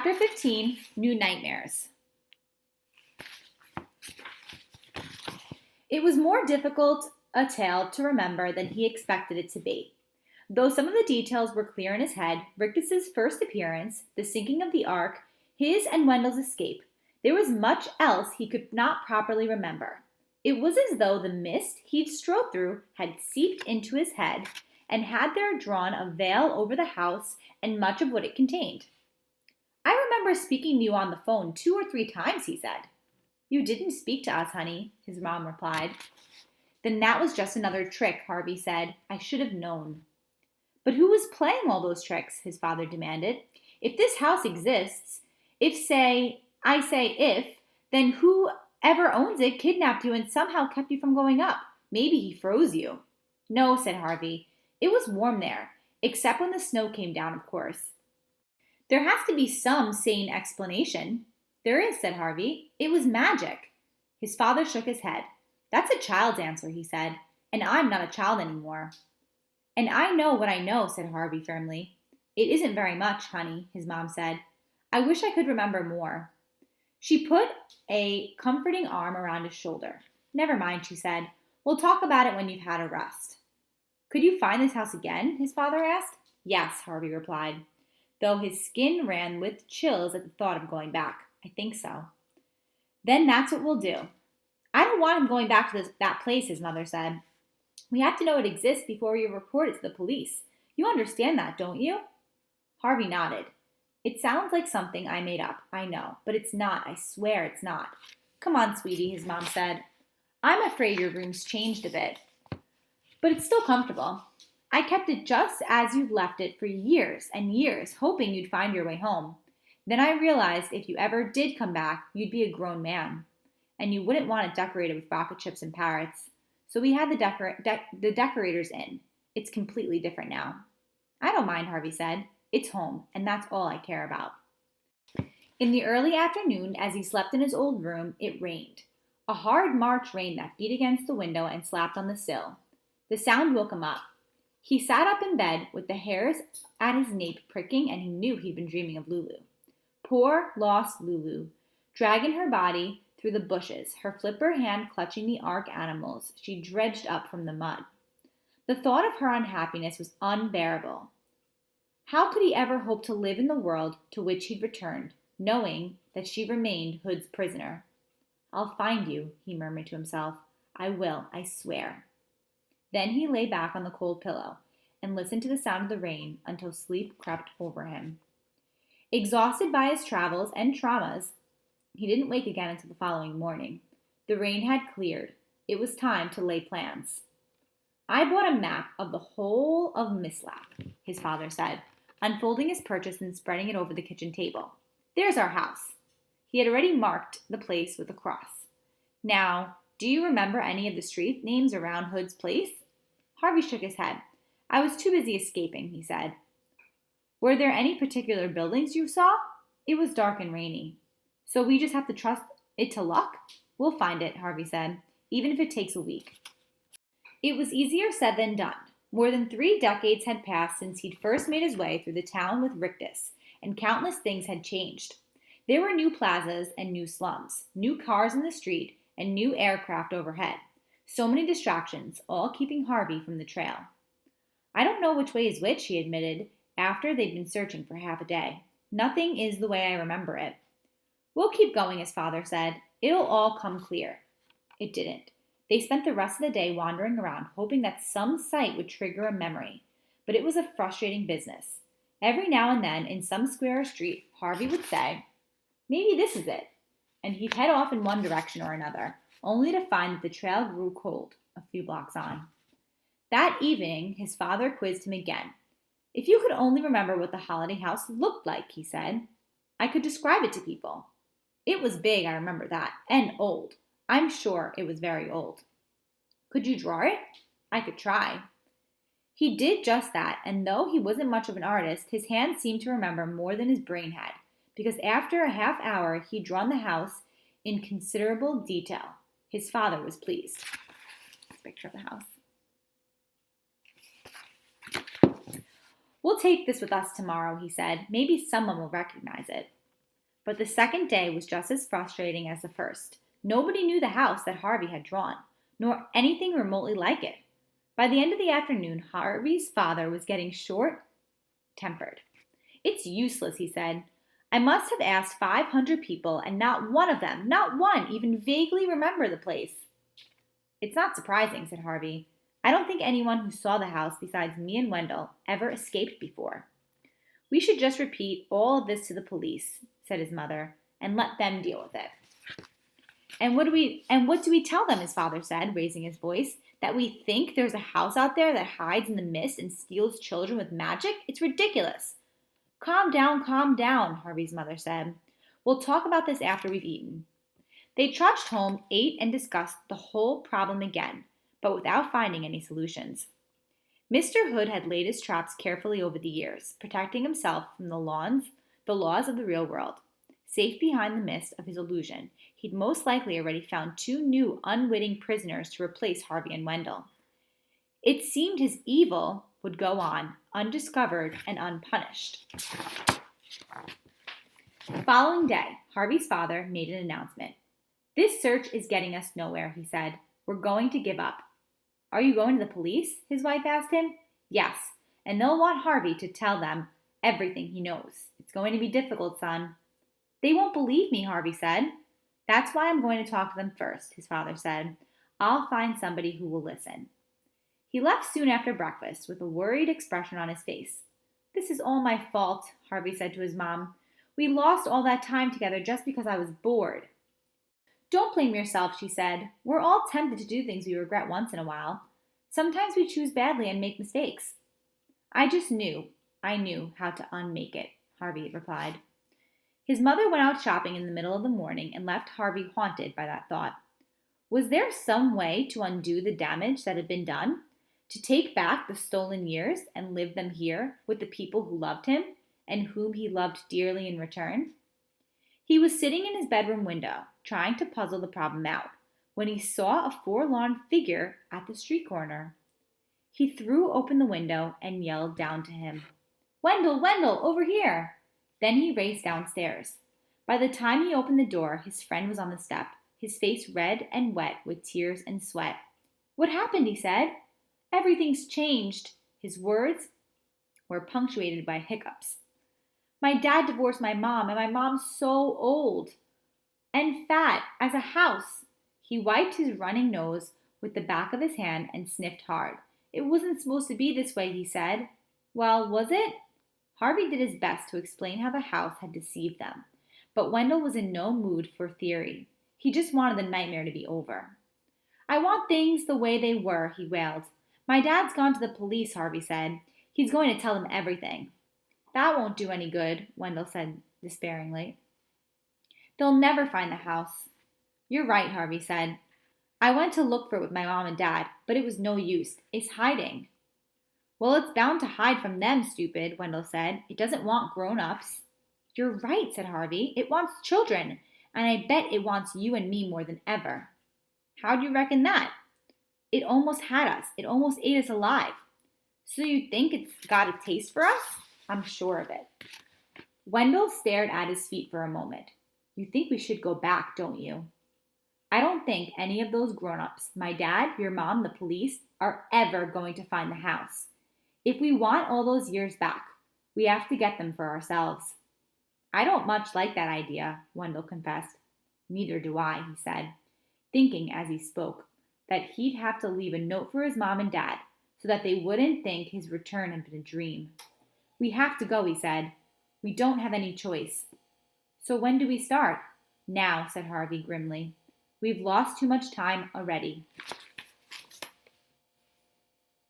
Chapter 15, New Nightmares. It was more difficult a tale to remember than he expected it to be. Though some of the details were clear in his head, Rictus's first appearance, the sinking of the ark, his and Wendell's escape, there was much else he could not properly remember. It was as though the mist he'd strode through had seeped into his head and had there drawn a veil over the house and much of what it contained. "I remember speaking to you on the phone 2 or 3 times," he said. "You didn't speak to us, honey," his mom replied. "Then that was just another trick," Harvey said. "I should have known." "But who was playing all those tricks?" his father demanded. "If this house exists, if, then whoever owns it kidnapped you and somehow kept you from going up. Maybe he froze you." "No," said Harvey. "It was warm there, except when the snow came down, of course." "There has to be some sane explanation." "There is," said Harvey. "It was magic." His father shook his head. "That's a child's answer," he said, "and I'm not a child anymore." "And I know what I know," said Harvey firmly. "It isn't very much, honey," his mom said. "I wish I could remember more." She put a comforting arm around his shoulder. "Never mind," she said. "We'll talk about it when you've had a rest." "Could you find this house again?" his father asked. "Yes," Harvey replied, though his skin ran with chills at the thought of going back. "I think so." "Then that's what we'll do." "I don't want him going back to that place," his mother said. "We have to know it exists before we report it to the police. You understand that, don't you?" Harvey nodded. "It sounds like something I made up, I know, but it's not. I swear it's not." "Come on, sweetie," his mom said. "I'm afraid your room's changed a bit, but it's still comfortable. I kept it just as you'd left it for years and years, hoping you'd find your way home. Then I realized if you ever did come back, you'd be a grown man, and you wouldn't want it decorated with rocket ships and parrots. So we had the decorators in. It's completely different now." "I don't mind," Harvey said. "It's home, and that's all I care about." In the early afternoon, as he slept in his old room, it rained. A hard March rain that beat against the window and slapped on the sill. The sound woke him up. He sat up in bed with the hairs at his nape pricking, and he knew he'd been dreaming of Lulu. Poor, lost Lulu, dragging her body through the bushes, her flipper hand clutching the ark animals she dredged up from the mud. The thought of her unhappiness was unbearable. How could he ever hope to live in the world to which he'd returned, knowing that she remained Hood's prisoner? "I'll find you," he murmured to himself. "I will, I swear." Then he lay back on the cold pillow and listened to the sound of the rain until sleep crept over him. Exhausted by his travels and traumas, he didn't wake again until the following morning. The rain had cleared. It was time to lay plans. "I bought a map of the whole of Mislap," his father said, unfolding his purchase and spreading it over the kitchen table. "There's our house." He had already marked the place with a cross. "Now, do you remember any of the street names around Hood's place?" Harvey shook his head. "I was too busy escaping," he said. "Were there any particular buildings you saw?" "It was dark and rainy." "So we just have to trust it to luck?" "We'll find it," Harvey said, "even if it takes a week." It was easier said than done. More than 3 decades had passed since he'd first made his way through the town with Rictus, and countless things had changed. There were new plazas and new slums, new cars in the street, and new aircraft overhead. So many distractions, all keeping Harvey from the trail. "I don't know which way is which," he admitted, after they'd been searching for half a day. "Nothing is the way I remember it." "We'll keep going," his father said. "It'll all come clear." It didn't. They spent the rest of the day wandering around, hoping that some sight would trigger a memory. But it was a frustrating business. Every now and then, in some square or street, Harvey would say, "Maybe this is it," and he'd head off in one direction or another, only to find that the trail grew cold a few blocks on. That evening, his father quizzed him again. "If you could only remember what the holiday house looked like," he said, "I could describe it to people." "It was big, I remember that, and old. I'm sure it was very old." "Could you draw it?" "I could try." He did just that, and though he wasn't much of an artist, his hands seemed to remember more than his brain had, because after a half hour he'd drawn the house in considerable detail. His father was pleased. This picture of the house. "We'll take this with us tomorrow," he said. "Maybe someone will recognize it." But the second day was just as frustrating as the first. Nobody knew the house that Harvey had drawn, nor anything remotely like it. By the end of the afternoon, Harvey's father was getting short-tempered. "It's useless," he said. "I must have asked 500 people, and not one of them, not one, even vaguely remember the place." "It's not surprising," said Harvey. "I don't think anyone who saw the house besides me and Wendell ever escaped before." "We should just repeat all of this to the police," said his mother, "and let them deal with it." And what do we tell them?" his father said, raising his voice. "That we think there's a house out there that hides in the mist and steals children with magic? It's ridiculous." Calm down," Harvey's mother said. "We'll talk about this after we've eaten." They trudged home, ate, and discussed the whole problem again, but without finding any solutions. Mr. Hood had laid his traps carefully over the years, protecting himself from the laws of the real world. Safe behind the mist of his illusion, he'd most likely already found two new unwitting prisoners to replace Harvey and Wendell. It seemed his evil would go on, undiscovered and unpunished. The following day, Harvey's father made an announcement. "This search is getting us nowhere," he said. "We're going to give up." "Are you going to the police?" his wife asked him. "Yes, and they'll want Harvey to tell them everything he knows. It's going to be difficult, son." "They won't believe me," Harvey said. "That's why I'm going to talk to them first," his father said. "I'll find somebody who will listen." He left soon after breakfast with a worried expression on his face. "This is all my fault," Harvey said to his mom. "We lost all that time together just because I was bored." "Don't blame yourself," she said. "We're all tempted to do things we regret once in a while. Sometimes we choose badly and make mistakes." I knew how to unmake it," Harvey replied. His mother went out shopping in the middle of the morning and left Harvey haunted by that thought. Was there some way to undo the damage that had been done? To take back the stolen years and live them here with the people who loved him and whom he loved dearly in return? He was sitting in his bedroom window, trying to puzzle the problem out, when he saw a forlorn figure at the street corner. He threw open the window and yelled down to him, "Wendell, Wendell, over here!" Then he raced downstairs. By the time he opened the door, his friend was on the step, his face red and wet with tears and sweat. "What happened?" he said. "Everything's changed." His words were punctuated by hiccups. "My dad divorced my mom, and my mom's so old and fat as a house." He wiped his running nose with the back of his hand and sniffed hard. "It wasn't supposed to be this way," he said. "Well, was it?" Harvey did his best to explain how the house had deceived them, but Wendell was in no mood for theory. He just wanted the nightmare to be over. "I want things the way they were," he wailed. "My dad's gone to the police," Harvey said. "He's going to tell them everything." "That won't do any good," Wendell said despairingly. "They'll never find the house." "You're right," Harvey said. "I went to look for it with my mom and dad, but it was no use. It's hiding." "Well, it's bound to hide from them, stupid," Wendell said. "It doesn't want grown-ups." "You're right," said Harvey. "It wants children, and I bet it wants you and me more than ever." "How do you reckon that?" "It almost had us. It almost ate us alive." "So you think it's got a taste for us?" "I'm sure of it." Wendell stared at his feet for a moment. "You think we should go back, don't you?" "I don't think any of those grown-ups, my dad, your mom, the police, are ever going to find the house. If we want all those years back, we have to get them for ourselves." "I don't much like that idea," Wendell confessed. "Neither do I," he said, thinking as he spoke that he'd have to leave a note for his mom and dad so that they wouldn't think his return had been a dream. "We have to go," he said. "We don't have any choice." "So when do we start?" "Now," said Harvey grimly. "We've lost too much time already."